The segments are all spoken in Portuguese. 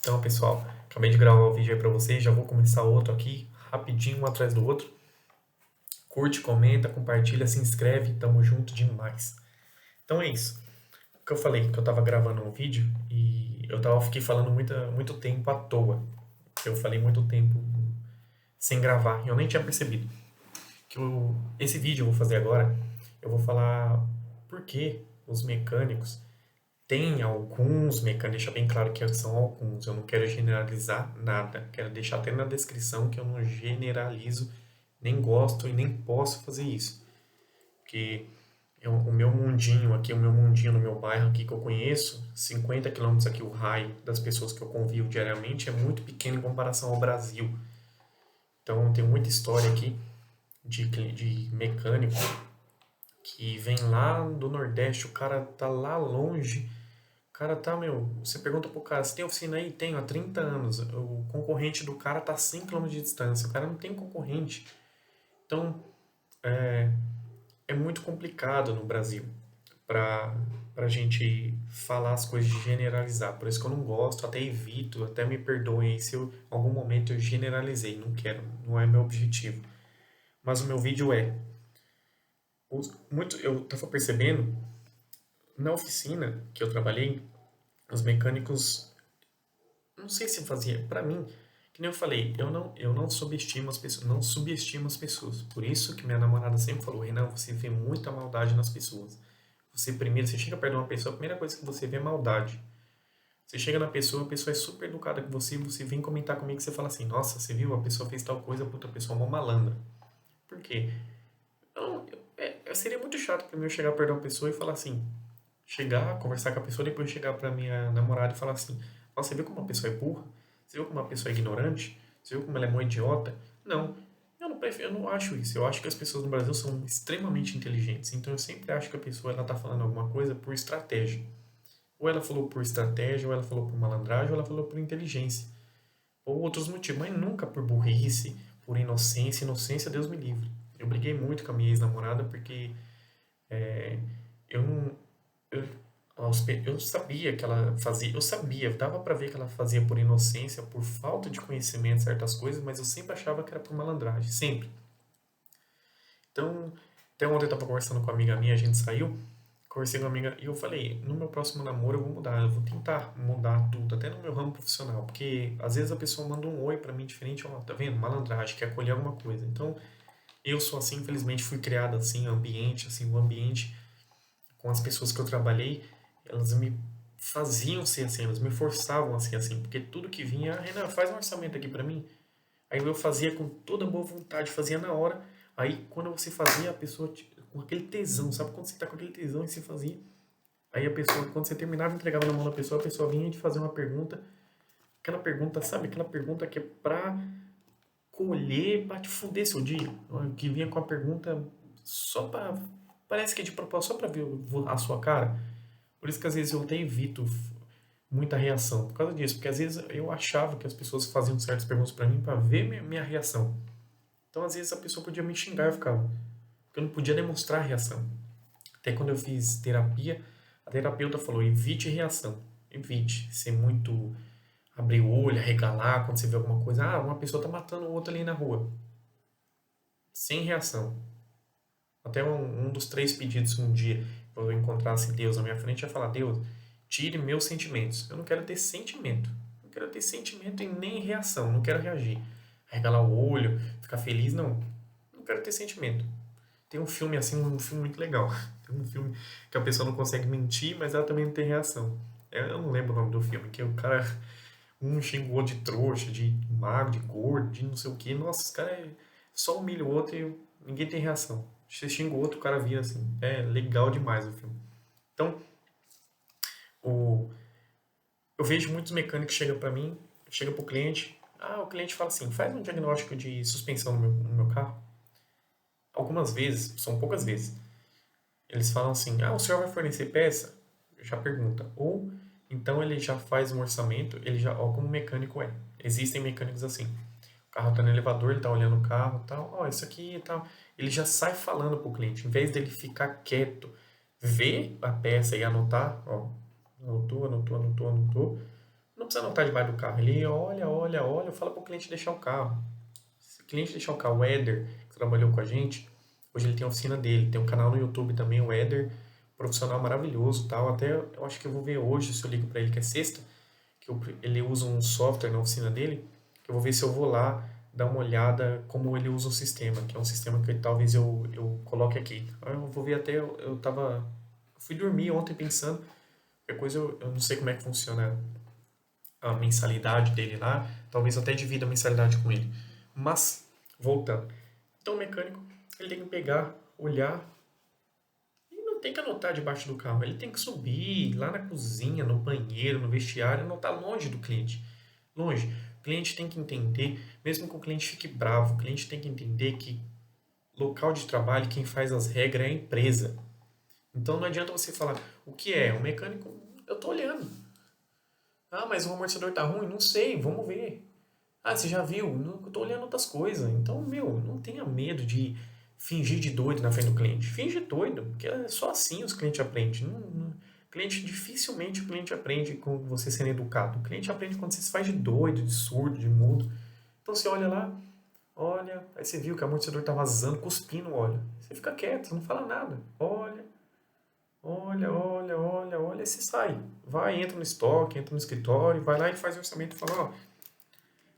Então, pessoal, acabei de gravar o vídeo aí pra vocês, já vou começar outro aqui, rapidinho, um atrás do outro. Curte, comenta, compartilha, se inscreve, tamo junto demais. Então é isso. O que eu falei, que eu tava gravando um vídeo e fiquei falando muito tempo à toa. Eu falei muito tempo sem gravar e eu nem tinha percebido. Esse vídeo eu vou fazer agora, eu vou falar por que os mecânicos. Tem alguns mecânicos, deixa bem claro que são alguns, eu não quero generalizar nada. Quero deixar até na descrição que eu não generalizo, nem gosto e nem posso fazer isso. Porque o meu mundinho aqui, o meu mundinho no meu bairro aqui que eu conheço, 50 quilômetros aqui o raio das pessoas que eu convivo diariamente é muito pequeno em comparação ao Brasil. Então tem muita história aqui de mecânico que vem lá do Nordeste, o cara tá lá longe. O cara tá, você pergunta pro cara, você tem oficina aí? Tenho, há 30 anos. O concorrente do cara tá a 100 km de distância. O cara não tem concorrente. Então, é muito complicado no Brasil pra, pra gente falar as coisas de generalizar. Por isso que eu não gosto, até evito, até me perdoem se eu, em algum momento eu generalizei. Não quero, não é meu objetivo. Mas o meu vídeo eu tava percebendo, na oficina que eu trabalhei, os mecânicos não sei se fazia, pra mim, que nem eu falei, eu não subestimo as pessoas, não subestimo as pessoas. Por isso que minha namorada sempre falou, Renan, você vê muita maldade nas pessoas. Você chega perto de uma pessoa, a primeira coisa que você vê é maldade. Você chega na pessoa, a pessoa é super educada com você vem comentar comigo, você fala assim, nossa, você viu, a pessoa fez tal coisa, puta, a pessoa é uma malandra. Por quê? Seria muito chato pra mim eu chegar perto de uma pessoa e falar assim, chegar, conversar com a pessoa, depois chegar pra minha namorada e falar assim: Nossa, você viu como uma pessoa é burra? Você viu como uma pessoa é ignorante? Você viu como ela é mó idiota? Não, eu não acho isso. Eu acho que as pessoas no Brasil são extremamente inteligentes. Então eu sempre acho que a pessoa ela tá falando alguma coisa por estratégia. Ou ela falou por estratégia, ou ela falou por malandragem, ou ela falou por inteligência. Ou outros motivos, mas nunca por burrice, por inocência. Inocência, Deus me livre. Eu briguei muito com a minha ex-namorada porque eu não, eu sabia que ela fazia, eu sabia, dava pra ver que ela fazia por inocência, por falta de conhecimento, certas coisas, mas eu sempre achava que era por malandragem, sempre. Então, até ontem eu tava conversando com uma amiga minha, a gente saiu, conversei com uma amiga e eu falei, no meu próximo namoro eu vou mudar, eu vou tentar mudar tudo, até no meu ramo profissional, porque às vezes a pessoa manda um oi pra mim diferente, ó, tá vendo? Malandragem, quer colher alguma coisa. Então, eu sou assim, infelizmente fui criado assim, ambiente, assim, o ambiente com as pessoas que eu trabalhei, elas me faziam ser assim, elas me forçavam a ser assim, porque tudo que vinha, ah, Renan, faz um orçamento aqui pra mim. Aí eu fazia com toda boa vontade, fazia na hora. Aí quando você fazia, a pessoa com aquele tesão, sabe quando você tá com aquele tesão e você fazia? Aí a pessoa, quando você terminava, entregava na mão da pessoa, a pessoa vinha te fazer uma pergunta, aquela pergunta, sabe? Aquela pergunta que é pra colher, pra te fuder seu dia. Que vinha com a pergunta só pra. Parece que é de propósito, só pra ver a sua cara. Por isso que às vezes eu até evito muita reação. Por causa disso. Porque às vezes eu achava que as pessoas faziam certas perguntas pra mim pra ver minha reação. Então às vezes a pessoa podia me xingar e eu ficava. Porque eu não podia demonstrar reação. Até quando eu fiz terapia, a terapeuta falou: evite reação. Evite ser muito. Abrir o olho, arregalar quando você vê alguma coisa. Ah, uma pessoa tá matando o outro ali na rua. Sem reação. Até um dos três pedidos um dia eu encontrasse Deus na minha frente, ia falar: Deus, tire meus sentimentos. Eu não quero ter sentimento. Não quero ter sentimento e nem reação. Não quero reagir. Arregalar o olho, ficar feliz, não. Não quero ter sentimento. Tem um filme assim, um filme muito legal. Tem um filme que a pessoa não consegue mentir, mas ela também não tem reação. Eu não lembro o nome do filme, que o cara, um xinga o outro de trouxa, de magro, de gordo, de não sei o que. Nossa, os caras só humilha o outro e ninguém tem reação. Você xinga o outro, o cara vira assim. É legal demais o filme. Então, o, eu vejo muitos mecânicos que chegam para mim, chega para o cliente, o cliente fala assim, faz um diagnóstico de suspensão no meu carro. Algumas vezes, são poucas vezes, eles falam assim, o senhor vai fornecer peça? Já pergunta. Ou, então ele já faz um orçamento, ele já, ó, como mecânico é. Existem mecânicos assim. O carro tá no elevador, ele tá olhando o carro e tal, isso aqui e tal. Ele já sai falando pro cliente, em vez dele ficar quieto, ver a peça e anotar, ó, anotou, anotou, anotou, anotou. precisa anotar debaixo do carro. Ele olha, fala pro cliente deixar o carro. Se o cliente deixar o carro, o Éder, que trabalhou com a gente, hoje ele tem a oficina dele, tem um canal no YouTube também, o Éder, profissional maravilhoso e tal. Até eu acho que eu vou ver hoje, se eu ligo pra ele, que é sexta, ele usa um software na oficina dele, que eu vou ver se eu vou lá dar uma olhada como ele usa o sistema, que é um sistema que talvez eu coloque aqui. Eu vou ver até, eu fui dormir ontem pensando, qualquer coisa eu não sei como é que funciona a mensalidade dele lá, talvez eu até divida a mensalidade com ele. Mas, voltando. Então o mecânico, ele tem que pegar, olhar, e não tem que anotar debaixo do carro. Ele tem que subir lá na cozinha, no banheiro, no vestiário, anotar longe do cliente. Longe. O cliente tem que entender, mesmo que o cliente fique bravo, o cliente tem que entender que local de trabalho, quem faz as regras é a empresa. Então não adianta você falar o que é. O mecânico, eu tô olhando. Ah, mas o amortecedor tá ruim? Não sei, vamos ver. Ah, você já viu? Não, eu tô olhando outras coisas. Então, meu, não tenha medo de fingir de doido na frente do cliente. Finge doido, porque é só assim os clientes aprendem. Dificilmente o cliente aprende com você sendo educado. O cliente aprende quando você se faz de doido, de surdo, de mudo. Então você olha lá, olha, aí você viu que o amortecedor tá vazando, cuspindo óleo. Você fica quieto, não fala nada. Olha, e você sai. Vai, entra no estoque, entra no escritório, vai lá e faz o orçamento e fala, ó,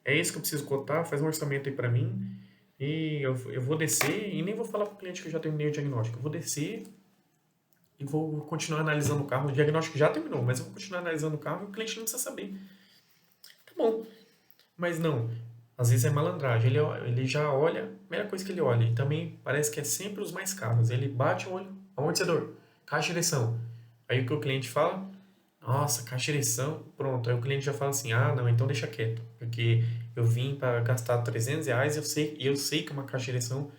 é isso que eu preciso cotar, faz um orçamento aí para mim e eu vou descer e nem vou falar para o cliente que eu já terminei o diagnóstico. Eu vou descer e vou continuar analisando o carro. O diagnóstico já terminou, mas eu vou continuar analisando o carro e o cliente não precisa saber. Tá bom, mas não. Às vezes é malandragem. Ele já olha, a primeira coisa que ele olha, e também parece que é sempre os mais caros. Ele bate o olho, amortecedor, caixa de direção. Aí o que o cliente fala? Nossa, caixa de direção, pronto. Aí o cliente já fala assim, ah, não, então deixa quieto, porque eu vim para gastar R$ 300 e eu sei que uma caixa de direção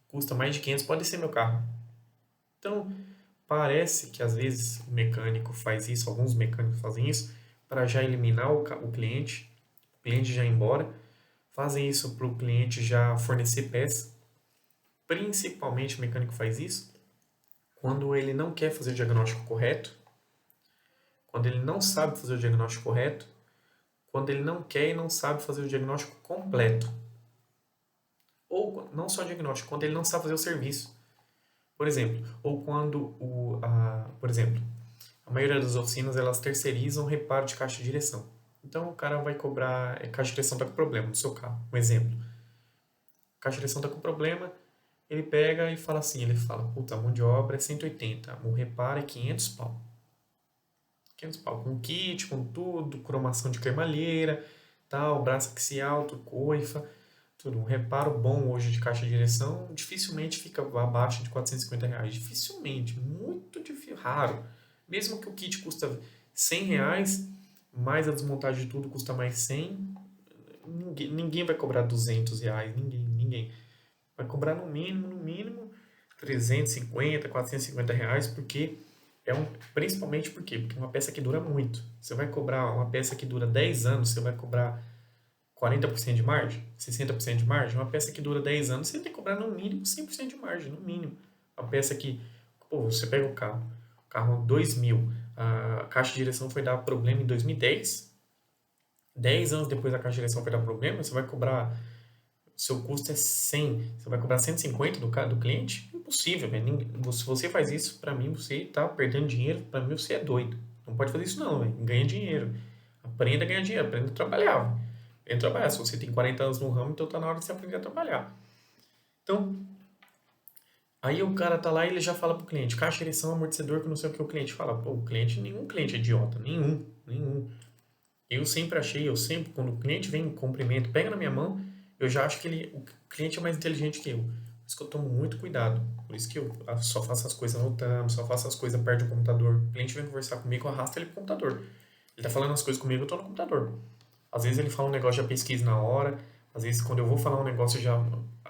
custa mais de 500, pode ser meu carro. Então, parece que às vezes o mecânico faz isso, alguns mecânicos fazem isso, para já eliminar o cliente já ir embora, fazem isso para o cliente já fornecer peça. Principalmente o mecânico faz isso quando ele não quer fazer o diagnóstico correto, quando ele não sabe fazer o diagnóstico correto, quando ele não quer e não sabe fazer o diagnóstico completo. Ou não só o diagnóstico, quando ele não sabe fazer o serviço. Por exemplo, ou quando por exemplo, a maioria das oficinas elas terceirizam o reparo de caixa de direção. Então o cara vai cobrar, caixa de direção está com problema no seu carro. Um exemplo. A caixa de direção está com problema, ele pega e fala assim, ele fala, puta, a mão de obra é 180, o reparo é 500 pau. 500 pau, com kit, com tudo, cromação de cremalheira, tal, braço axial, coifa, tudo. Um reparo bom hoje de caixa de direção dificilmente fica abaixo de R$ 450. Dificilmente, muito difícil, raro. Mesmo que o kit custa R$ 100, mais a desmontagem de tudo custa mais 100, ninguém vai cobrar R$ 200, ninguém. Vai cobrar no mínimo 350, R$ 450, porque principalmente porque é uma peça que dura muito. Você vai cobrar uma peça que dura 10 anos, você vai cobrar 40% de margem, 60% de margem. Uma peça que dura 10 anos, você tem que cobrar no mínimo 100% de margem, no mínimo. Uma peça que, pô, você pega o carro 2000, a caixa de direção foi dar problema em 2010, 10 anos depois a caixa de direção foi dar problema, você vai cobrar, seu custo é 100, você vai cobrar 150 do cliente? Impossível, velho. Se você faz isso, pra mim você tá perdendo dinheiro, pra mim você é doido. Não pode fazer isso não, velho. Ganha dinheiro. Aprenda a ganhar dinheiro, aprenda a trabalhar, velho. Aprenda a trabalhar. Se você tem 40 anos no ramo, então tá na hora de você aprender a trabalhar. Então, aí o cara tá lá e ele já fala pro cliente, caixa, direção, amortecedor, que não sei o que o cliente fala. Pô, nenhum cliente é idiota, nenhum. Quando o cliente vem em cumprimento, pega na minha mão, eu já acho que o cliente é mais inteligente que eu. Por isso que eu tomo muito cuidado. Por isso que eu só faço as coisas anotando, só faço as coisas perto do computador. O cliente vem conversar comigo, eu arrasto ele pro computador. Ele tá falando as coisas comigo, eu tô no computador. Às vezes ele fala um negócio, já pesquiso na hora. Às vezes quando eu vou falar um negócio, eu já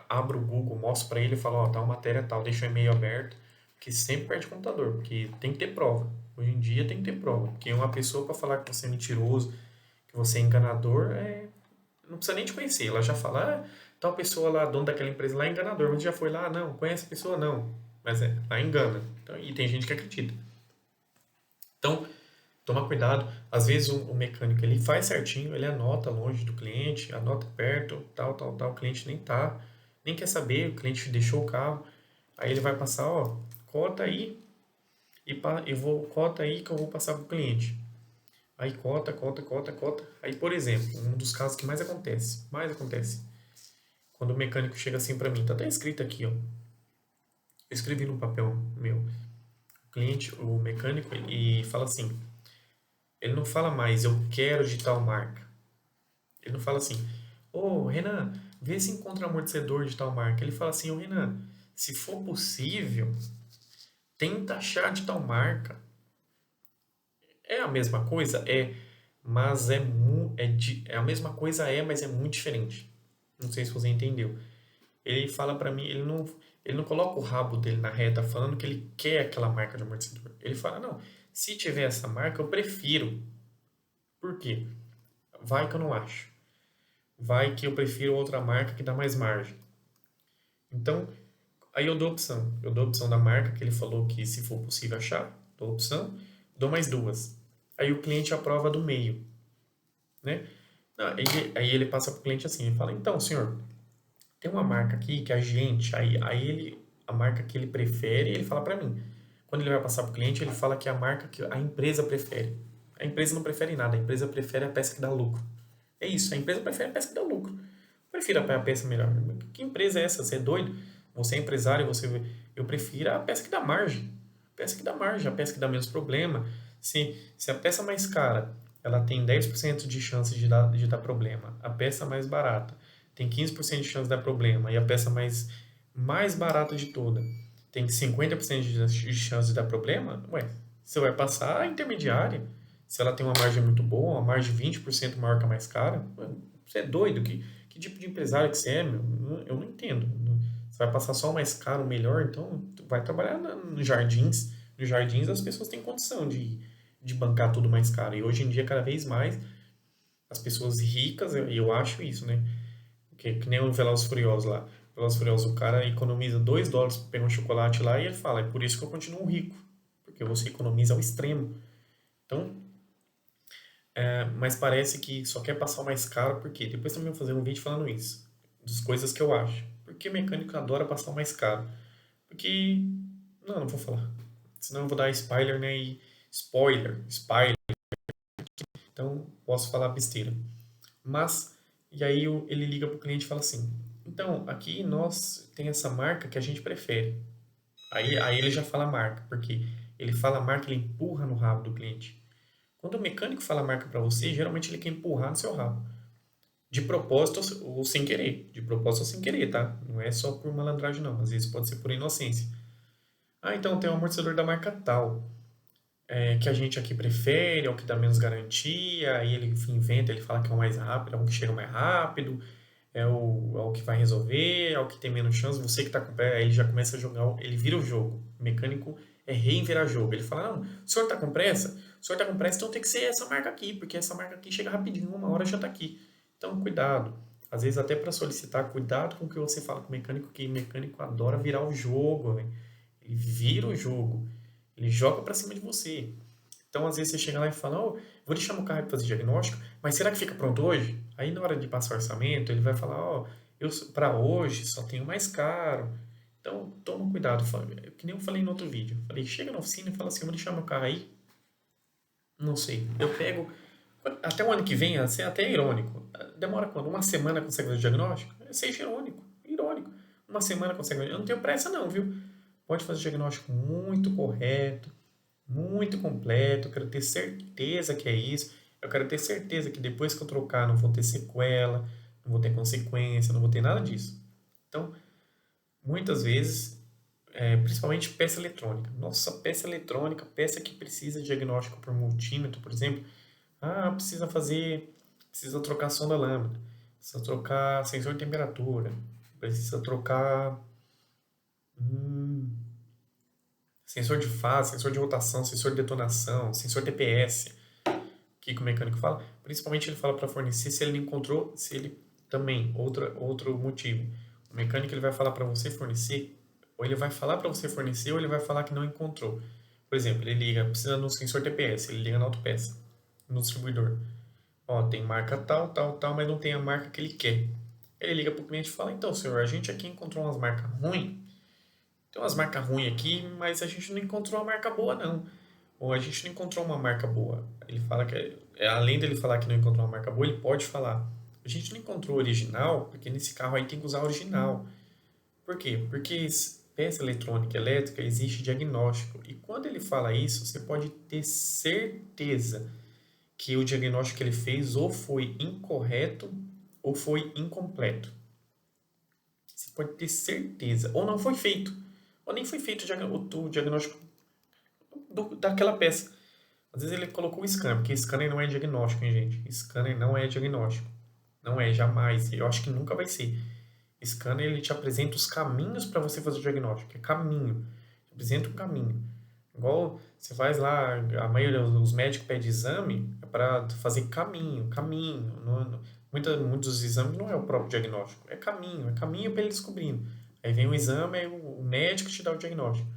abro o Google, mostro pra ele e falo, ó, tal matéria tal, deixa o e-mail aberto. Porque sempre perde o computador, porque tem que ter prova. Hoje em dia tem que ter prova. Porque uma pessoa para falar que você é mentiroso, que você é enganador, não precisa nem te conhecer. Ela já fala, tal pessoa lá, dono daquela empresa lá é enganador. Mas já foi lá? Não. Conhece a pessoa? Não. Mas lá engana. Então, e tem gente que acredita. Então, Toma cuidado, às vezes o mecânico ele faz certinho, ele anota longe do cliente, anota perto, tal, tal, tal, o cliente nem quer saber, o cliente deixou o carro, aí ele vai passar, ó, cota aí cota aí que eu vou passar pro cliente. Aí cota. Aí, por exemplo, um dos casos que mais acontece, quando o mecânico chega assim pra mim, tá até escrito aqui, ó, eu escrevi no papel meu, o cliente, o mecânico, e fala assim, ele não fala mais, eu quero de tal marca. Ele não fala assim, ô Renan, vê se encontra amortecedor de tal marca. Ele fala assim, ô Renan, se for possível, tenta achar de tal marca. É a mesma coisa? Mas é a mesma coisa, mas é muito diferente. Não sei se você entendeu. Ele fala pra mim, ele não coloca o rabo dele na reta falando que ele quer aquela marca de amortecedor. Ele fala, não, se tiver essa marca, eu prefiro. Por quê? Vai que eu não acho. Vai que eu prefiro outra marca que dá mais margem. Então, aí eu dou opção. Eu dou a opção da marca que ele falou que se for possível achar, dou a opção, dou mais duas. Aí o cliente aprova do meio, né? Não, aí ele passa para o cliente assim, ele fala, então, senhor, tem uma marca aqui que a gente, a marca que ele prefere, ele fala para mim. Quando ele vai passar para o cliente, ele fala que é a marca que a empresa prefere. A empresa não prefere nada, a empresa prefere a peça que dá lucro. É isso, a empresa prefere a peça que dá lucro. Prefiro a peça melhor. Que empresa é essa? Você é doido? Você é empresário, eu prefiro a peça que dá margem. A peça que dá margem, a peça que dá menos problema. Se a peça mais cara, ela tem 10% de chance de dar problema, a peça mais barata tem 15% de chance de dar problema e a peça mais barata de toda tem 50% de chance de dar problema, ué, você vai passar a intermediária. Se ela tem uma margem muito boa, uma margem 20% maior que a mais cara, ué, você é doido? Que tipo de empresário que você é, meu? Eu não entendo. Você vai passar só o mais caro, o melhor, então tu vai trabalhar nos jardins. Nos jardins as pessoas têm condição de bancar tudo mais caro. E hoje em dia, cada vez mais, as pessoas ricas, eu acho isso, né? Que nem o Velozes e Furiosos lá. Velozes e Furiosos, o cara economiza $2 para pegar um chocolate lá e ele fala, é por isso que eu continuo rico. Porque você economiza ao extremo. Então, mas parece que só quer passar o mais caro, porque depois também vou fazer um vídeo falando isso, das coisas que eu acho. Porque mecânico adora passar o mais caro. Porque, não vou falar. Senão eu vou dar spoiler, né? Spoiler. Então, posso falar besteira. Mas, e aí ele liga pro cliente e fala assim, então, aqui nós tem essa marca que a gente prefere. Aí ele já fala a marca, porque ele fala a marca, ele empurra no rabo do cliente. Quando o mecânico fala a marca para você, geralmente ele quer empurrar no seu rabo. De propósito ou sem querer. De propósito ou sem querer, tá? Não é só por malandragem, não. Às vezes pode ser por inocência. Ah, então tem um amortecedor da marca tal, que a gente aqui prefere, é o que dá menos garantia. Aí ele inventa, ele fala que é o mais rápido, é o que chega mais rápido, é o que vai resolver, é o que tem menos chance. Você que tá com pressa, aí ele já começa a jogar, ele vira o jogo. O mecânico é rei em virar jogo. Ele fala, não, o senhor tá com pressa? O senhor tá com pressa, então tem que ser essa marca aqui, porque essa marca aqui chega rapidinho, uma hora já tá aqui. Então, cuidado. Às vezes até para solicitar, cuidado com o que você fala com o mecânico, que o mecânico adora virar o jogo, né? Ele vira o jogo. Ele joga para cima de você. Então, às vezes você chega lá e fala, oh, vou deixar meu carro para fazer diagnóstico, mas será que fica pronto hoje? Aí na hora de passar o orçamento, ele vai falar, ó, eu para hoje só tenho mais caro. Então, toma cuidado. Que nem eu falei no outro vídeo. Falei, chega na oficina e fala assim, vou deixar meu carro aí. Não sei. Eu pego. Até o ano que vem, assim, até é irônico. Demora quando? Uma semana consegue fazer o diagnóstico? Seja irônico. Irônico. Uma semana consegue fazer. Eu não tenho pressa, não, viu? Pode fazer o diagnóstico muito correto, muito completo. Eu quero ter certeza que é isso. Eu quero ter certeza que depois que eu trocar não vou ter sequela, não vou ter consequência, não vou ter nada disso. Então, muitas vezes, principalmente peça eletrônica. Nossa, peça eletrônica, peça que precisa de diagnóstico por multímetro, por exemplo. Ah, precisa trocar sonda lâmpada, precisa trocar sensor de temperatura, precisa trocar hum, sensor de fase, sensor de rotação, sensor de detonação, sensor DPS. O que o mecânico fala? Principalmente ele fala para fornecer se ele não encontrou, se ele também, outro motivo. O mecânico ele vai falar para você fornecer, ou ele vai falar para você fornecer, ou ele vai falar que não encontrou. Por exemplo, ele liga, precisa no sensor TPS, ele liga na autopeça, no distribuidor. Ó, tem marca tal, tal, tal, mas não tem a marca que ele quer. Ele liga pro cliente e fala, então, senhor, a gente aqui encontrou umas marcas ruins, tem umas marcas ruins aqui, mas a gente não encontrou uma marca boa, não. Ou a gente não encontrou uma marca boa. Ele fala que, além dele falar que não encontrou uma marca boa, ele pode falar, a gente não encontrou original, porque nesse carro aí tem que usar original. Por quê? Porque peça eletrônica elétrica existe diagnóstico. E quando ele fala isso, você pode ter certeza que o diagnóstico que ele fez ou foi incorreto ou foi incompleto. Você pode ter certeza. Ou não foi feito. Ou nem foi feito o diagnóstico daquela peça. Às vezes ele colocou o scanner, porque scanner não é diagnóstico, hein, gente? Scanner não é diagnóstico. Não é, jamais. Eu acho que nunca vai ser. Scanner ele te apresenta os caminhos para você fazer o diagnóstico. É caminho. Te apresenta um caminho. Igual você faz lá, a maioria dos médicos pede exame é para fazer caminho, caminho. Muitos dos exames não é o próprio diagnóstico, é caminho para ele descobrindo. Aí vem o exame, aí o médico te dá o diagnóstico.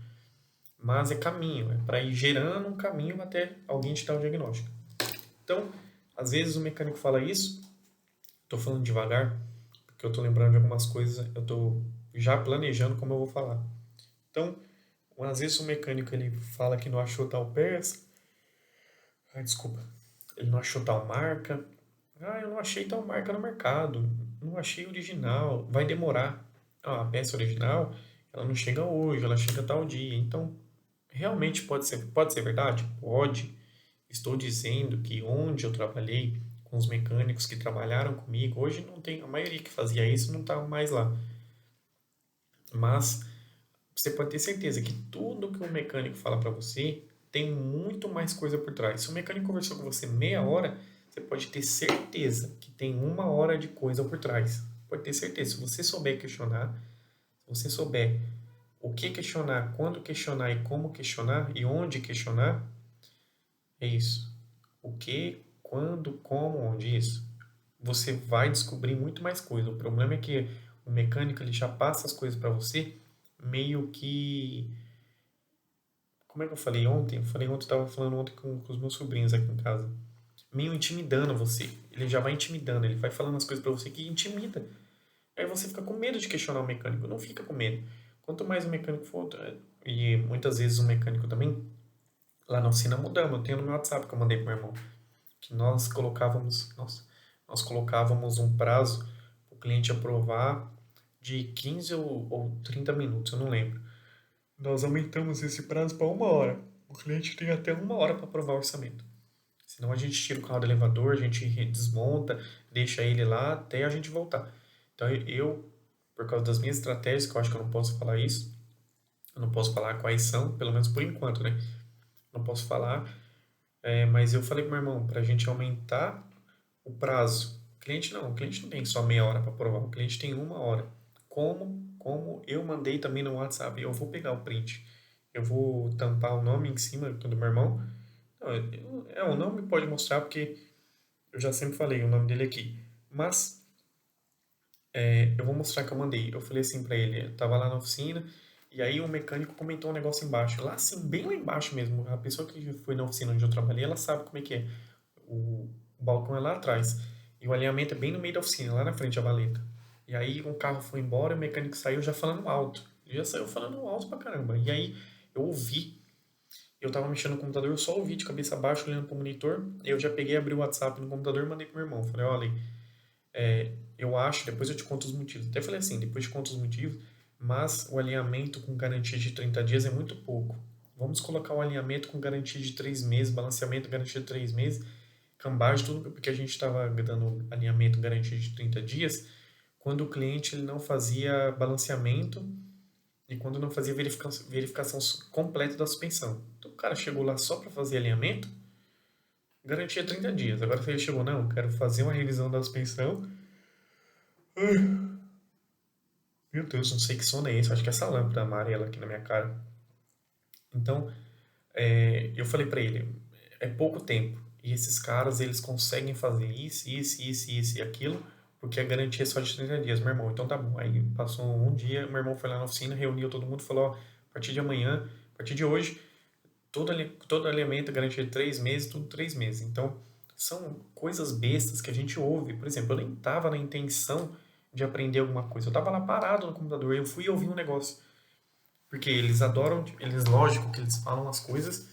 Mas é caminho, é para ir gerando um caminho até alguém te dar o diagnóstico. Então, às vezes o mecânico fala isso, estou falando devagar, porque eu estou lembrando de algumas coisas, eu estou já planejando como eu vou falar. Então, às vezes o mecânico ele fala que não achou tal peça, desculpa, ele não achou tal marca, eu não achei tal marca no mercado, não achei original, vai demorar. A peça original, ela não chega hoje, ela chega tal dia. Então, realmente pode ser verdade? Pode. Estou dizendo que onde eu trabalhei com os mecânicos que trabalharam comigo, hoje não tem, a maioria que fazia isso não está mais lá. Mas você pode ter certeza que tudo que o mecânico fala para você tem muito mais coisa por trás. Se o mecânico conversou com você meia hora, você pode ter certeza que tem uma hora de coisa por trás. Pode ter certeza. Se você souber questionar, se você souber o que questionar, quando questionar e como questionar e onde questionar, é isso. O que, quando, como, onde, isso. Você vai descobrir muito mais coisa. O problema é que o mecânico ele já passa as coisas para você meio que. Como é que eu falei ontem? Eu falei ontem, eu estava falando ontem com os meus sobrinhos aqui em casa. Meio intimidando você. Ele já vai intimidando, ele vai falando as coisas para você que intimida. Aí você fica com medo de questionar o mecânico. Não fica com medo. Quanto mais o mecânico for, e muitas vezes o mecânico também, lá na oficina mudamos. Eu tenho no meu WhatsApp que eu mandei pro meu irmão. Que nós colocávamos um prazo para o cliente aprovar de 15 ou 30 minutos, eu não lembro. Nós aumentamos esse prazo para uma hora. O cliente tem até uma hora para aprovar o orçamento. Senão a gente tira o carro do elevador, a gente desmonta, deixa ele lá até a gente voltar. Então eu, por causa das minhas estratégias, que eu acho que eu não posso falar isso, eu não posso falar quais são, pelo menos por enquanto, né? Não posso falar, mas eu falei pro meu irmão, para a gente aumentar o prazo. O cliente não tem só meia hora para aprovar, o cliente tem uma hora. Como eu mandei também no WhatsApp, eu vou pegar o print, eu vou tampar o nome em cima do meu irmão. Não, o nome pode mostrar porque eu já sempre falei o nome dele aqui. Mas eu vou mostrar que eu mandei. Eu falei assim pra ele, eu tava lá na oficina e aí o mecânico comentou um negócio embaixo, lá assim, bem lá embaixo mesmo. A pessoa que foi na oficina onde eu trabalhei, ela sabe como é que é. O balcão é lá atrás. E o alinhamento é bem no meio da oficina, lá na frente da valeta. E aí um carro foi embora, o mecânico saiu já falando alto. Ele já saiu falando alto pra caramba. E aí eu ouvi, eu tava mexendo no computador, eu só ouvi de cabeça baixa, olhando pro monitor. Eu já peguei, abri o WhatsApp no computador e mandei pro meu irmão. Falei, olha, eu acho, depois eu te conto os motivos. Até falei assim, depois eu te conto os motivos, mas o alinhamento com garantia de 30 dias é muito pouco. Vamos colocar o alinhamento com garantia de 3 meses, balanceamento garantia de 3 meses, cambagem, tudo porque a gente estava dando alinhamento garantia de 30 dias, quando o cliente ele não fazia balanceamento e quando não fazia verificação completa da suspensão. Então o cara chegou lá só para fazer alinhamento, garantia 30 dias. Agora se ele chegou, não, quero fazer uma revisão da suspensão. Meu Deus, não sei que sono é esse. Acho que é essa lâmpada amarela aqui na minha cara. Então, eu falei pra ele, é pouco tempo. E esses caras, eles conseguem fazer isso e aquilo, porque a garantia é só de 30 dias, meu irmão. Então tá bom. Aí passou um dia, meu irmão foi lá na oficina, reuniu todo mundo, falou, ó, a partir de amanhã, a partir de hoje, todo alinhamento é garantido 3 meses, tudo 3 meses. Então, são coisas bestas que a gente ouve. Por exemplo, eu nem estava na intenção de aprender alguma coisa. Eu estava lá parado no computador e eu fui ouvir um negócio. Porque eles adoram, eles, lógico que eles falam as coisas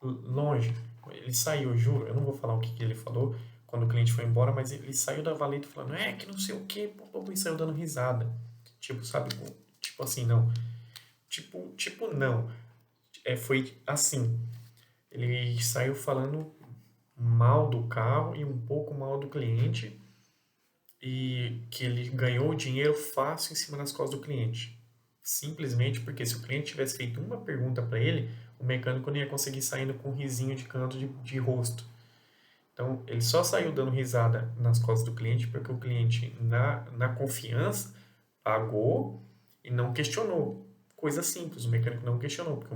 longe. Ele saiu, juro, eu não vou falar o que ele falou quando o cliente foi embora, mas ele saiu da valeta falando, que não sei o que, e saiu dando risada. Tipo, sabe? Tipo assim, não. Tipo não. Foi assim. Ele saiu falando mal do carro e um pouco mal do cliente e que ele ganhou dinheiro fácil em cima das costas do cliente. Simplesmente porque se o cliente tivesse feito uma pergunta para ele, o mecânico não ia conseguir saindo com um risinho de canto de rosto. Então, ele só saiu dando risada nas costas do cliente porque o cliente, na confiança, pagou e não questionou. Coisa simples, o mecânico não questionou, porque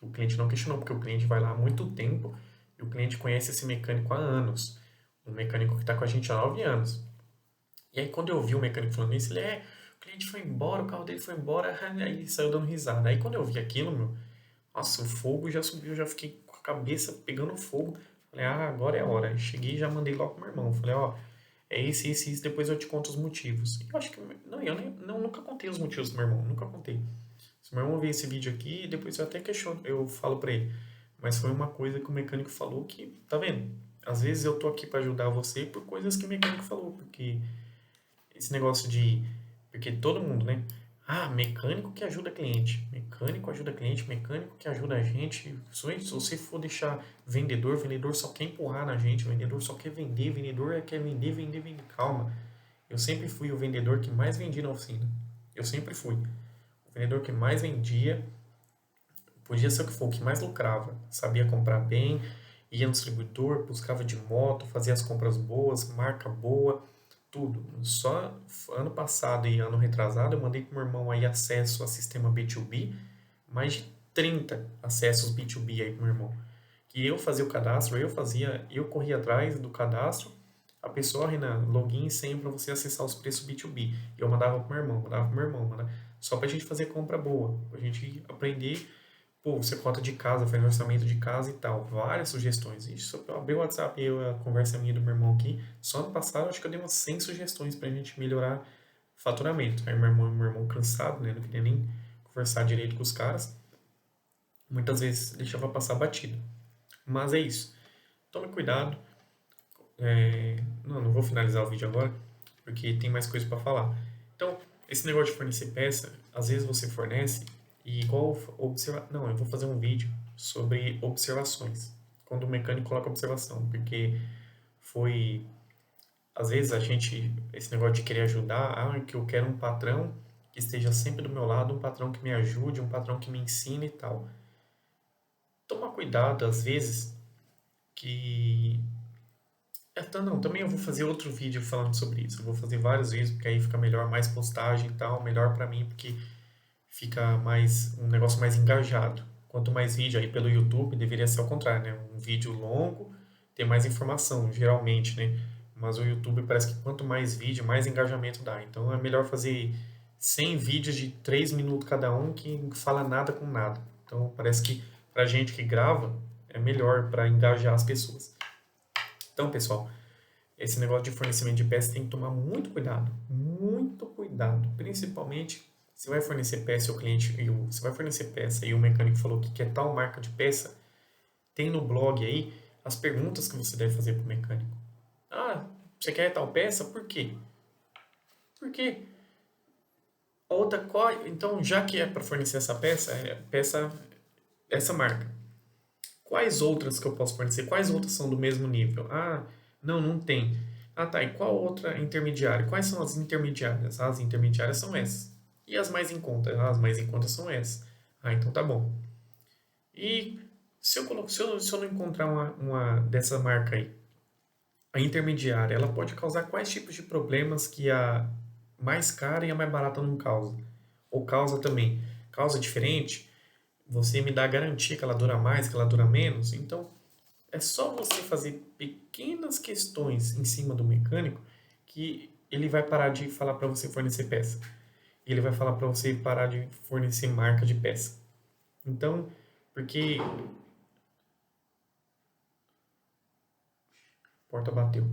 o cliente não questionou, porque o cliente vai lá há muito tempo e o cliente conhece esse mecânico há anos. Um mecânico que está com a gente há 9 anos. E aí, quando eu vi o mecânico falando isso, o cliente foi embora, o carro dele foi embora, aí ele saiu dando risada. Aí, quando eu vi aquilo, meu, nossa, o fogo já subiu, já fiquei com a cabeça pegando fogo. Falei, agora é a hora. Aí cheguei e já mandei logo pro meu irmão. Falei, é esse, depois eu te conto os motivos. E eu acho que, não, nunca contei os motivos do meu irmão, nunca contei. Se meu irmão ver esse vídeo aqui, depois eu até questiono, eu falo pra ele. Mas foi uma coisa que o mecânico falou que, tá vendo? Às vezes eu tô aqui pra ajudar você por coisas que o mecânico falou, porque esse negócio de. Porque todo mundo, né? Mecânico que ajuda cliente. Mecânico ajuda cliente, mecânico que ajuda a gente. Se você for deixar vendedor só quer empurrar na gente, vendedor só quer vender, vendedor quer vender, vender, vender. Calma. Eu sempre fui o vendedor que mais vendia na oficina. Eu sempre fui. O vendedor que mais vendia, podia ser o que for, o que mais lucrava. Sabia comprar bem, ia no distribuidor, buscava de moto, fazia as compras boas, marca boa, tudo. Só ano passado e ano retrasado eu mandei pro meu irmão aí acesso a sistema B2B, mais de 30 acessos B2B aí pro meu irmão. Que eu fazia o cadastro, eu corria atrás do cadastro, a pessoa, Renan, login e senha para você acessar os preços B2B. E eu mandava pro meu irmão, só pra gente fazer compra boa, pra gente aprender. Pô, você cota de casa, faz um orçamento de casa e tal. Várias sugestões. Isso, eu abri o WhatsApp e a conversa minha do meu irmão aqui. Só no passado, acho que eu dei umas 100 sugestões pra gente melhorar faturamento. Aí meu irmão cansado, né? Não queria nem conversar direito com os caras. Muitas vezes deixava passar batido. Mas é isso. Tome cuidado. Não vou finalizar o vídeo agora, porque tem mais coisa para falar. Então, esse negócio de fornecer peça, às vezes você fornece e igual observar. Não, eu vou fazer um vídeo sobre observações. Quando o mecânico coloca observação, porque foi. Às vezes a gente. Esse negócio de querer ajudar, que eu quero um patrão que esteja sempre do meu lado, um patrão que me ajude, um patrão que me ensine e tal. Toma cuidado, às vezes, que então, não, também eu vou fazer outro vídeo falando sobre isso. Eu vou fazer vários vídeos, porque aí fica melhor, mais postagem e tal, melhor pra mim, porque fica mais um negócio mais engajado. Quanto mais vídeo aí pelo YouTube, deveria ser ao contrário, né? Um vídeo longo, tem mais informação, geralmente, né? Mas o YouTube parece que quanto mais vídeo, mais engajamento dá. Então é melhor fazer 100 vídeos de 3 minutos cada um que fala nada com nada. Então parece que pra gente que grava, é melhor para engajar as pessoas. Então, pessoal, esse negócio de fornecimento de peça tem que tomar muito cuidado, principalmente se vai fornecer peça ao cliente se vai fornecer peça e o mecânico falou que quer tal marca de peça, tem no blog aí as perguntas que você deve fazer para o mecânico. Você quer tal peça? Por quê? Por quê? Então, já que é para fornecer essa peça, essa marca. Quais outras que eu posso fornecer? Quais outras são do mesmo nível? Não tem. Tá. E qual outra intermediária? Quais são as intermediárias? As intermediárias são essas. E as mais em conta? As mais em conta são essas. Então tá bom. E se eu não encontrar uma dessa marca aí, a intermediária, ela pode causar quais tipos de problemas que a mais cara e a mais barata não causa? Ou causa também? Causa diferente? Você me dá a garantia que ela dura mais, que ela dura menos? Então, é só você fazer pequenas questões em cima do mecânico que ele vai parar de falar para você fornecer peça. Ele vai falar para você parar de fornecer marca de peça. Então, Porque a porta bateu.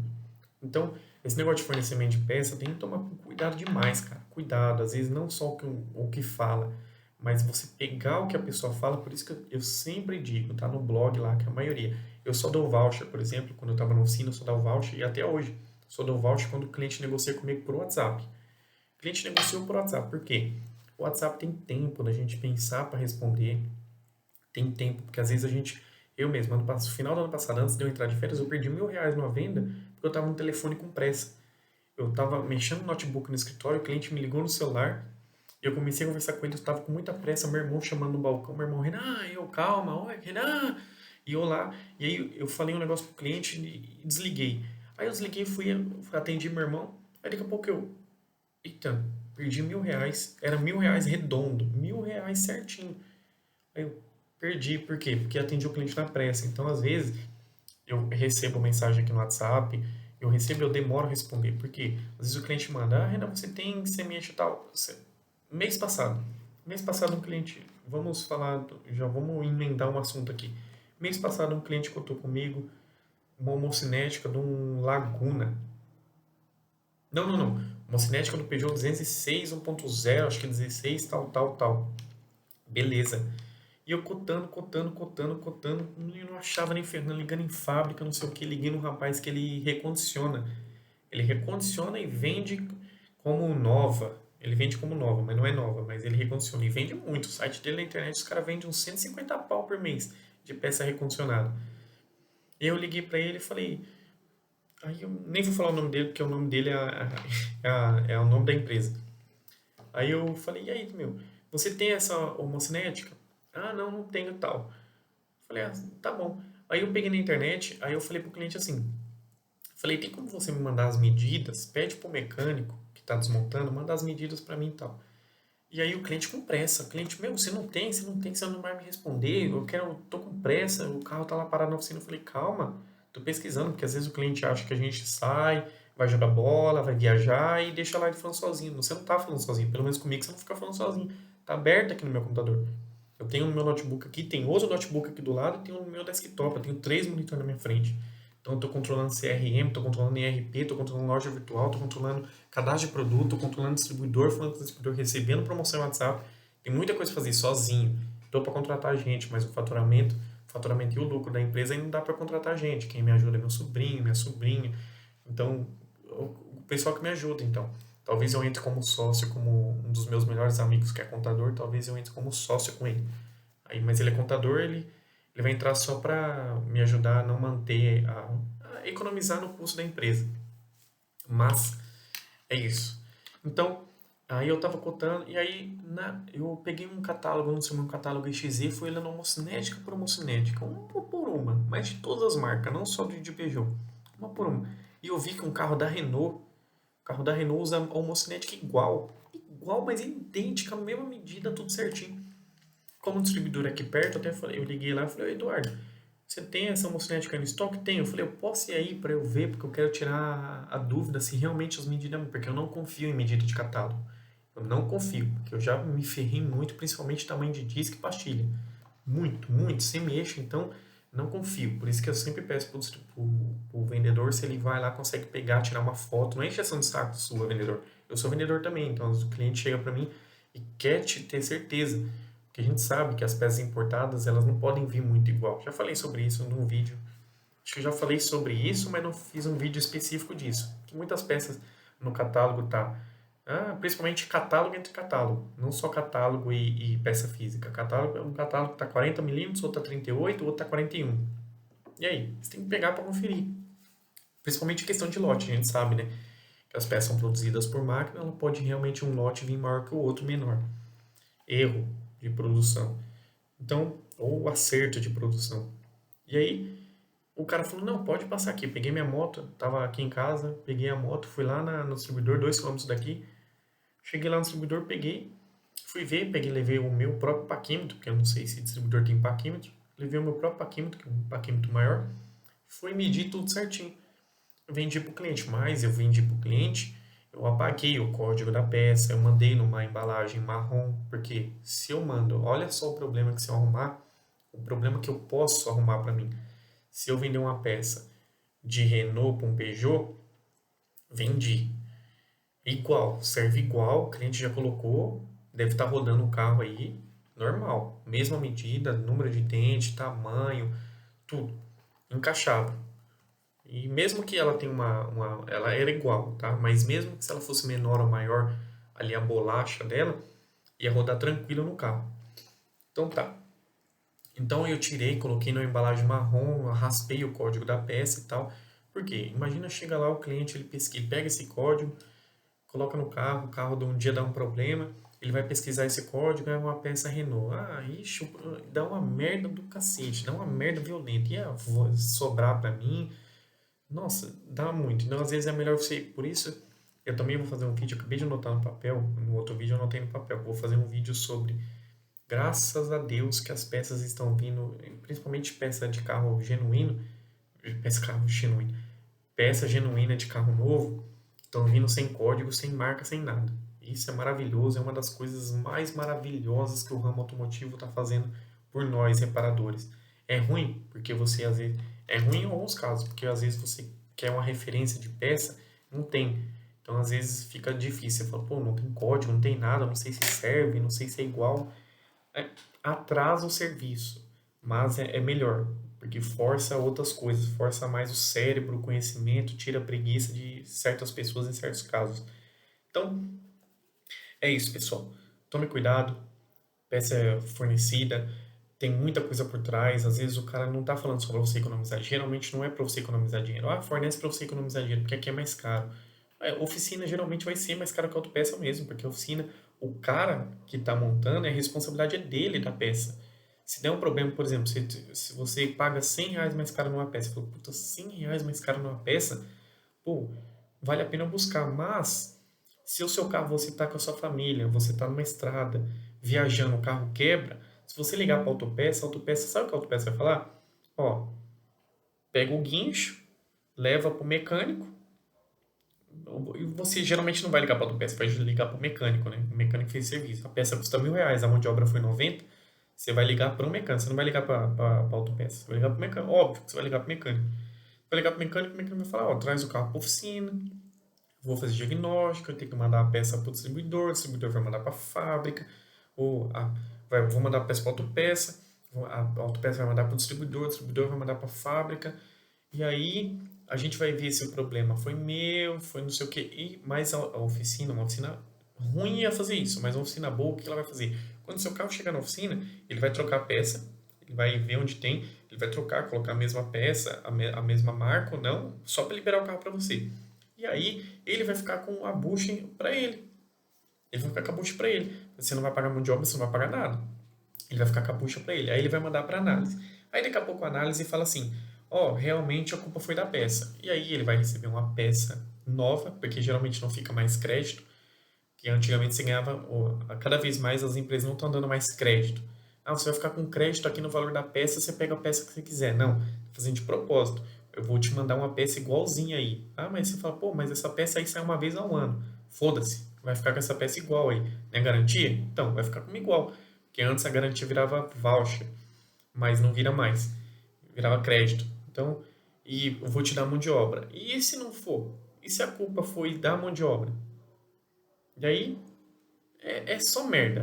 Então, esse negócio de fornecimento de peça tem que tomar cuidado demais, cara. Cuidado, às vezes não só o que fala, mas você pegar o que a pessoa fala, por isso que eu sempre digo, tá no blog lá, que a maioria. Eu só dou voucher, por exemplo, quando eu estava na oficina, eu só dava voucher, e até hoje, só dou voucher quando o cliente negocia comigo por WhatsApp. O cliente negociou por WhatsApp, por quê? O WhatsApp tem tempo da gente pensar para responder, tem tempo, porque às vezes eu mesmo, no final do ano passado, antes de eu entrar de férias, eu perdi R$ 1.000 numa venda, porque eu estava no telefone com pressa. Eu estava mexendo no notebook no escritório, o cliente me ligou no celular, eu comecei a conversar com ele, eu estava com muita pressa, meu irmão chamando no balcão, meu irmão, Renan, eu, calma, oi, Renan, e eu lá, e aí eu falei um negócio pro cliente e desliguei. Aí eu desliguei, atendi meu irmão, aí daqui a pouco eita, perdi R$ 1.000, era R$ 1.000 redondo, R$ 1.000 certinho. Aí eu perdi, por quê? Porque atendi o cliente na pressa, então às vezes eu recebo mensagem aqui no WhatsApp, eu demoro a responder, porque às vezes o cliente manda, Renan, você tem CMS e tal. Mês passado um cliente, vamos falar, já vamos emendar um assunto aqui. Mês passado um cliente contou comigo uma homocinética de um Laguna. Não, não, não. Homocinética do Peugeot 206 1.0, acho que 16, tal, tal, tal. Beleza. E eu cotando, e não achava nem Fernando, ligando em fábrica, não sei o que, liguei no rapaz que ele recondiciona. Ele recondiciona e vende como nova. Ele vende como nova, mas não é nova, mas ele recondiciona. E vende muito. O site dele na internet, os caras vendem uns 150 pau por mês de peça recondicionada. E eu liguei pra ele e falei. Aí eu nem vou falar o nome dele, porque o nome dele é o nome da empresa. Aí eu falei, e aí, meu, você tem essa homocinética? Ah, não, não tenho tal. Falei, ah, tá bom. Aí eu peguei na internet, aí eu falei pro cliente assim, falei, tem como você me mandar as medidas? Pede pro mecânico que tá desmontando, manda as medidas pra mim e tal. E aí o cliente com pressa, o cliente, meu, você não vai me responder, tô com pressa, o carro tá lá parado na oficina. Eu falei, calma, tô pesquisando, porque às vezes o cliente acha que a gente sai, vai jogar bola, vai viajar e deixa lá ele falando sozinho. Você não tá falando sozinho, pelo menos comigo você não fica falando sozinho. Tá aberto aqui no meu computador. Eu tenho o meu notebook aqui, tem outro notebook aqui do lado e tem o meu desktop. Eu tenho 3 monitores na minha frente. Então eu estou controlando CRM, estou controlando ERP, estou controlando loja virtual, estou controlando cadastro de produto, estou controlando distribuidor, falando com o distribuidor, recebendo promoção no WhatsApp. Tem muita coisa para fazer sozinho. Estou para contratar gente, mas o faturamento e o lucro da empresa ainda não dá para contratar gente. Quem me ajuda é meu sobrinho, minha sobrinha. Então, o pessoal que me ajuda, então. Talvez eu entre como sócio, como um dos meus melhores amigos que é contador, talvez eu entre como sócio com ele. Aí, mas ele é contador, ele vai entrar só para me ajudar a não manter, a economizar no custo da empresa. Mas é isso. Então, aí eu tava cotando, e aí eu peguei um catálogo, não sei, um catálogo XZ, fui olhando homocinética por homocinética, uma por uma, mas de todas as marcas, não só de Peugeot, uma por uma. E eu vi que um carro da Renault usa a homocinética igual, mas idêntica, a mesma medida, tudo certinho. Como o distribuidor é aqui perto, eu até falei, eu liguei lá e falei, Eduardo, você tem essa homocinética no estoque? Tem. Eu falei, eu posso ir aí para eu ver, porque eu quero tirar a dúvida se realmente as medidas, porque eu não confio em medida de catálogo. Eu não confio, porque eu já me ferrei muito, principalmente tamanho de disco e pastilha. Muito, muito, sem eixo, então não confio. Por isso que eu sempre peço pro vendedor se ele vai lá, consegue pegar, tirar uma foto. Não é encheção de saco sua, vendedor. Eu sou vendedor também, então o cliente chega para mim e quer ter certeza. Porque a gente sabe que as peças importadas, elas não podem vir muito igual. Já falei sobre isso num vídeo. Acho que eu já falei sobre isso, mas não fiz um vídeo específico disso. Que muitas peças no catálogo tá. Principalmente catálogo entre catálogo. Não só catálogo e peça física. Catálogo, um catálogo tá 40 milímetros, outro tá 38, outro tá 41. E aí? Você tem que pegar para conferir. Principalmente questão de lote, a gente sabe, né? Que as peças são produzidas por máquina, ela pode realmente um lote vir maior que o outro menor. Erro de produção. Então, ou acerto de produção. E aí, o cara falou, não, pode passar aqui. Peguei minha moto, tava aqui em casa, peguei a moto, fui lá no distribuidor, 2 km daqui. Cheguei lá no distribuidor, peguei, fui ver, levei o meu próprio paquímetro, porque eu não sei se distribuidor tem paquímetro. Levei o meu próprio paquímetro, que é um paquímetro maior. Fui medir tudo certinho. Vendi para o cliente, mas eu vendi para o cliente, eu apaguei o código da peça, eu mandei numa embalagem marrom, porque se eu mando, olha só o problema que se eu arrumar, O problema que eu posso arrumar para mim. Se eu vender uma peça de Renault para um Peugeot, vendi. Igual, serve igual, o cliente já colocou, deve estar rodando o carro aí, normal. Mesma medida, número de dente, tamanho, tudo. Encaixado. E mesmo que ela tenha ela era igual, tá? Mas mesmo que se ela fosse menor ou maior, ali a bolacha dela, ia rodar tranquilo no carro. Então tá. Então eu tirei, coloquei na embalagem marrom, raspei o código da peça e tal. Por quê? Imagina chega lá o cliente, ele pesquisa, ele pega esse código, coloca no carro, o carro de um dia dá um problema, ele vai pesquisar esse código, é uma peça Renault. Ah, ixi, dá uma merda do cacete, dá uma merda violenta. Ia sobrar pra mim. Nossa, dá muito. Então, às vezes é melhor você. Por isso, eu também vou fazer um vídeo. Eu acabei de anotar no papel. No outro vídeo eu anotei no papel. Vou fazer um vídeo sobre. Graças a Deus que as peças estão vindo, principalmente peça de carro genuíno, carro genuíno, peça genuína de carro novo, estão vindo sem código, sem marca, sem nada. Isso é maravilhoso, é uma das coisas mais maravilhosas que o ramo automotivo está fazendo por nós, reparadores. É ruim, porque você às vezes. É ruim em alguns casos, porque às vezes você quer uma referência de peça, não tem. Então às vezes fica difícil. Você fala, pô, não tem código, não tem nada, não sei se serve, não sei se é igual. É, atrasa o serviço, mas é melhor, porque força outras coisas, força mais o cérebro, o conhecimento, tira a preguiça de certas pessoas em certos casos. Então, é isso, pessoal. Tome cuidado, peça é fornecida, tem muita coisa por trás. Às vezes o cara não tá falando só para você economizar. Geralmente não é para você economizar dinheiro. Ah, fornece para você economizar dinheiro, porque aqui é mais caro. Oficina geralmente vai ser mais caro que a autopeça mesmo, porque a oficina, o cara que está montando, a responsabilidade é dele da peça. Se der um problema, por exemplo, se você paga R$ 100 mais caro numa peça, fala, puta, R$ 100 mais caro numa peça, pô, vale a pena buscar. Mas, se o seu carro você está com a sua família, você está numa estrada, viajando, o carro quebra, se você ligar para a autopeça, sabe o que a autopeça vai falar? Ó, pega o guincho, leva para o mecânico, e você geralmente não vai ligar para a autopeça, vai ligar para o mecânico, né? O mecânico fez serviço. A peça custa R$ 1.000, a mão de obra foi 90, você vai ligar para o mecânico, você não vai ligar para a autopeça, você vai ligar para o mecânico. Óbvio que você vai ligar para o mecânico. Vai ligar para o mecânico vai falar, ó, traz o carro para a oficina, vou fazer diagnóstico, eu tenho que mandar a peça para o distribuidor vai mandar para a fábrica, ou vou mandar a peça para a autopeça, a autopeça vai mandar para o distribuidor vai mandar para a fábrica, e aí a gente vai ver se o problema foi meu, foi não sei o quê. Mas a oficina, uma oficina ruim ia fazer isso, mas uma oficina boa, o que ela vai fazer? Quando seu carro chegar na oficina, ele vai trocar a peça, ele vai ver onde tem, ele vai trocar, colocar a mesma peça, a mesma marca ou não, só para liberar o carro para você. E aí ele vai ficar com a bucha para ele. Ele vai ficar com a bucha para ele. Você não vai pagar mão de obra, você não vai pagar nada. Ele vai ficar com a bucha para ele. Aí ele vai mandar para análise. Aí daqui a pouco a análise fala assim: ó, realmente a culpa foi da peça. E aí ele vai receber uma peça nova, porque geralmente não fica mais crédito, que antigamente você ganhava, cada vez mais as empresas não estão dando mais crédito. Ah, você vai ficar com crédito aqui no valor da peça, você pega a peça que você quiser. Não, fazendo de propósito. Eu vou te mandar uma peça igualzinha aí. Ah, mas você fala, pô, mas essa peça aí sai uma vez ao ano. Foda-se, vai ficar com essa peça igual aí. Não é garantia? Então, vai ficar como igual. Porque antes a garantia virava voucher, mas não vira mais. Virava crédito. Então, e eu vou te dar mão de obra. E se não for? E se a culpa foi da mão de obra? E aí é só merda.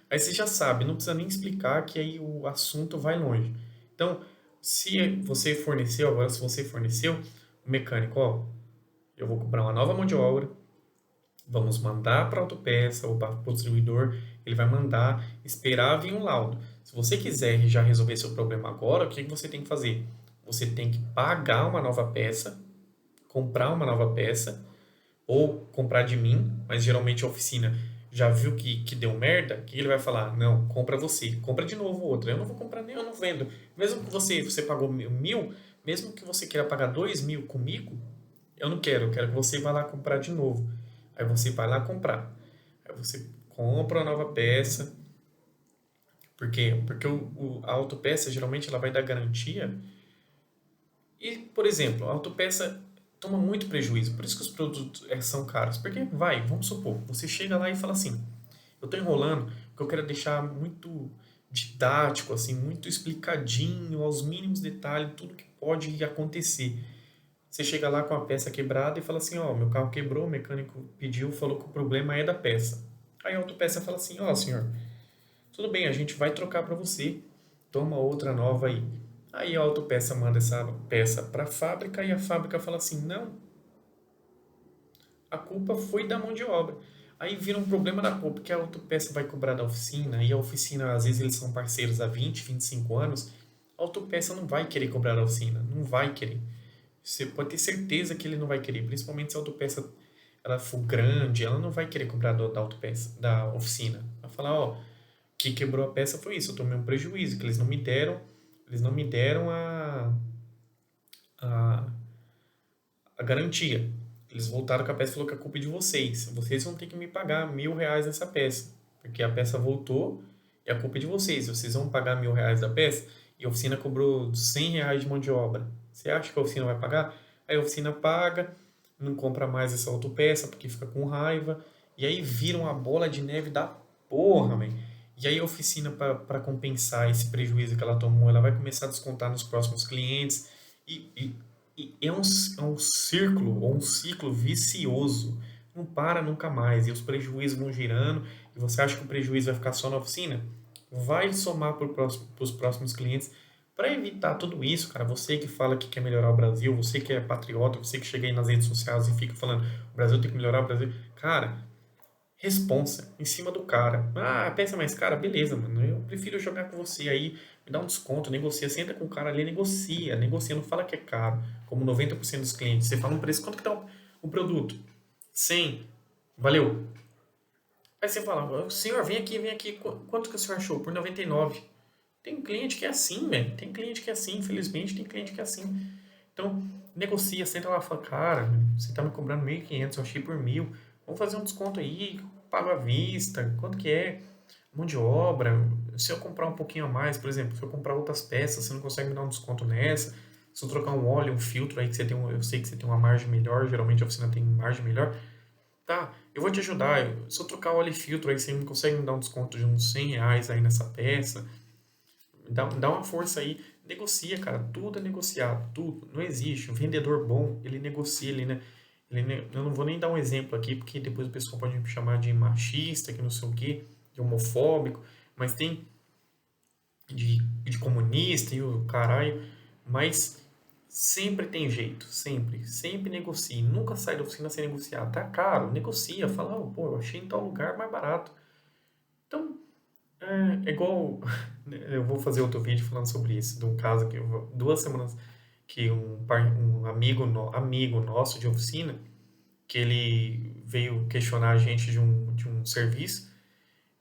Aí você já sabe, não precisa nem explicar que aí o assunto vai longe. Então, se você forneceu, agora se você forneceu, o mecânico, ó, eu vou cobrar uma nova mão de obra, vamos mandar para a autopeça ou para o distribuidor, ele vai mandar, esperar vir um laudo. Se você quiser já resolver seu problema agora, o que você tem que fazer? Você tem que pagar uma nova peça, comprar uma nova peça, ou comprar de mim, mas geralmente a oficina já viu que deu merda, que ele vai falar, não, compra você, compra de novo outra, eu não vou comprar nem, eu não vendo. Mesmo que você pagou 1.000, mesmo que você queira pagar 2.000 comigo, eu quero que você vá lá comprar de novo. Aí você vai lá comprar. Aí você compra uma nova peça, por quê? Porque a autopeça geralmente ela vai dar garantia e, por exemplo, a autopeça toma muito prejuízo, por isso que os produtos são caros. Porque vamos supor, você chega lá e fala assim, eu estou enrolando porque eu quero deixar muito, didático, assim, muito explicadinho, aos mínimos detalhes, tudo que pode acontecer. Você chega lá com a peça quebrada e fala assim, ó, meu carro quebrou, o mecânico pediu, falou que o problema é da peça. Aí a autopeça fala assim, ó, senhor, tudo bem, a gente vai trocar para você, toma outra nova aí. Aí a autopeça manda essa peça para a fábrica e a fábrica fala assim, não, a culpa foi da mão de obra. Aí vira um problema da culpa, porque a autopeça vai cobrar da oficina, e a oficina, às vezes, eles são parceiros há 20, 25 anos, a autopeça não vai querer cobrar da oficina, não vai querer. Você pode ter certeza que ele não vai querer, principalmente se a autopeça ela for grande, ela não vai querer cobrar da autopeça, da oficina. Vai falar, ó, que quebrou a peça foi isso, eu tomei um prejuízo, que eles não me deram a, a garantia. Eles voltaram com a peça e falou que a culpa é de vocês. Vocês vão ter que me pagar R$ 1.000 nessa peça. Porque a peça voltou e a culpa é de vocês. Vocês vão pagar R$ 1.000 da peça e a oficina cobrou R$ 100 de mão de obra. Você acha que a oficina vai pagar? Aí a oficina paga, não compra mais essa autopeça porque fica com raiva. E aí vira uma bola de neve da porra, man. E aí a oficina, para compensar esse prejuízo que ela tomou, ela vai começar a descontar nos próximos clientes. E é um círculo ou um ciclo vicioso. Não para nunca mais. E os prejuízos vão girando. E você acha que o prejuízo vai ficar só na oficina? Vai somar para os próximos clientes. Para evitar tudo isso, cara, você que fala que quer melhorar o Brasil, você que é patriota, você que chega aí nas redes sociais e fica falando o Brasil tem que melhorar o Brasil. Cara, responsa em cima do cara. Ah, pensa mais cara, beleza, mano. Eu prefiro jogar com você aí, me dá um desconto, negocia, senta com o cara ali, negocia, não fala que é caro, como 90% dos clientes. Você fala um preço, quanto que tá o produto? 100, valeu. Aí você fala, senhor, vem aqui, quanto que o senhor achou? Por 99. Tem cliente que é assim, velho. Tem cliente que é assim, infelizmente, tem cliente que é assim. Então, negocia, senta lá e fala, cara, você tá me cobrando 1.500, eu achei por 1.000. Vamos fazer um desconto aí, pago à vista, quanto que é? Mão de obra. Se eu comprar um pouquinho a mais, por exemplo, se eu comprar outras peças, você não consegue me dar um desconto nessa. Se eu trocar um óleo, um filtro aí que você tem, eu sei que você tem uma margem melhor, geralmente a oficina tem margem melhor. Tá, eu vou te ajudar. Se eu trocar óleo e filtro aí, você não consegue me dar um desconto de uns R$ 100 aí nessa peça. Dá uma força aí, negocia, cara. Tudo é negociado, tudo. Não existe. Um vendedor bom, ele negocia, eu não vou nem dar um exemplo aqui, porque depois o pessoal pode me chamar de machista, que não sei o quê, de homofóbico, mas tem de comunista e o caralho, mas sempre tem jeito, sempre, sempre negocie. Nunca sai da oficina sem negociar. Tá caro, negocia, fala, oh, pô, eu achei em tal lugar mais barato. Então, é igual. Eu vou fazer outro vídeo falando sobre isso, de um caso que 2 semanas que um amigo nosso de oficina, que ele veio questionar a gente de um serviço,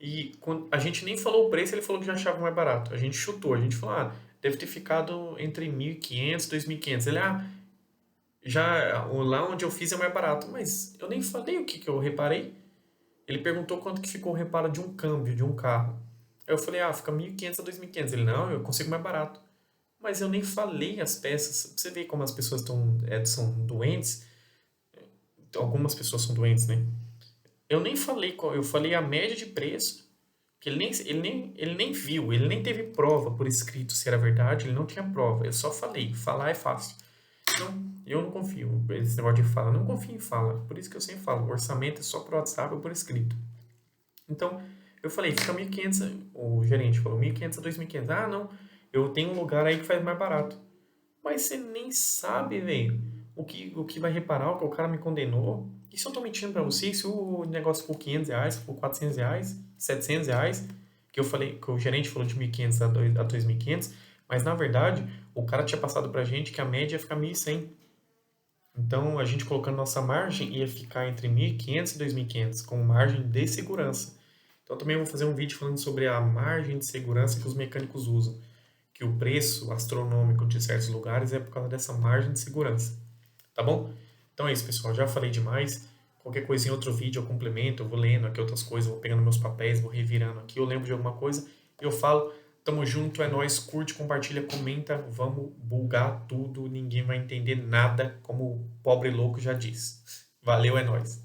e quando a gente nem falou o preço, ele falou que já achava mais barato. A gente chutou, a gente falou, deve ter ficado entre 1.500 e 2.500. Ele, já lá onde eu fiz é mais barato. Mas eu nem falei o que que eu reparei. Ele perguntou quanto que ficou o reparo de um câmbio de um carro. Aí eu falei, fica 1.500 a 2.500. Ele, não, eu consigo mais barato. Mas eu nem falei as peças. Você vê como as pessoas são doentes. Algumas pessoas são doentes, né? Eu nem falei qual, eu falei a média de preço, que ele nem viu, ele nem teve prova por escrito se era verdade, ele não tinha prova. Eu só falei, falar é fácil. Então, eu não confio. Esse negócio de fala, eu não confio em fala. Por isso que eu sempre falo, o orçamento é só por WhatsApp ou por escrito. Então, eu falei, fica 1.500, o gerente falou, 1.500 a 2.500. Ah, não, eu tenho um lugar aí que faz mais barato. Mas você nem sabe, velho, o que vai reparar, o que o cara me condenou. E se eu tô mentindo pra você, se o negócio for R$ 500, for R$ 400, R$ 700, que eu falei, que o gerente falou de 1.500 a 2.500, mas na verdade, o cara tinha passado pra gente que a média ia ficar 1.100. Então, a gente colocando nossa margem ia ficar entre 1.500 e 2.500, com margem de segurança. Então, também vou fazer um vídeo falando sobre a margem de segurança que os mecânicos usam, que o preço astronômico de certos lugares é por causa dessa margem de segurança. Tá bom? Então é isso, pessoal. Já falei demais. Qualquer coisa em outro vídeo eu complemento, eu vou lendo aqui outras coisas, vou pegando meus papéis, vou revirando aqui, eu lembro de alguma coisa, eu falo. Tamo junto, é nóis, curte, compartilha, comenta, vamos bugar tudo, ninguém vai entender nada, como o pobre louco já diz. Valeu, é nóis.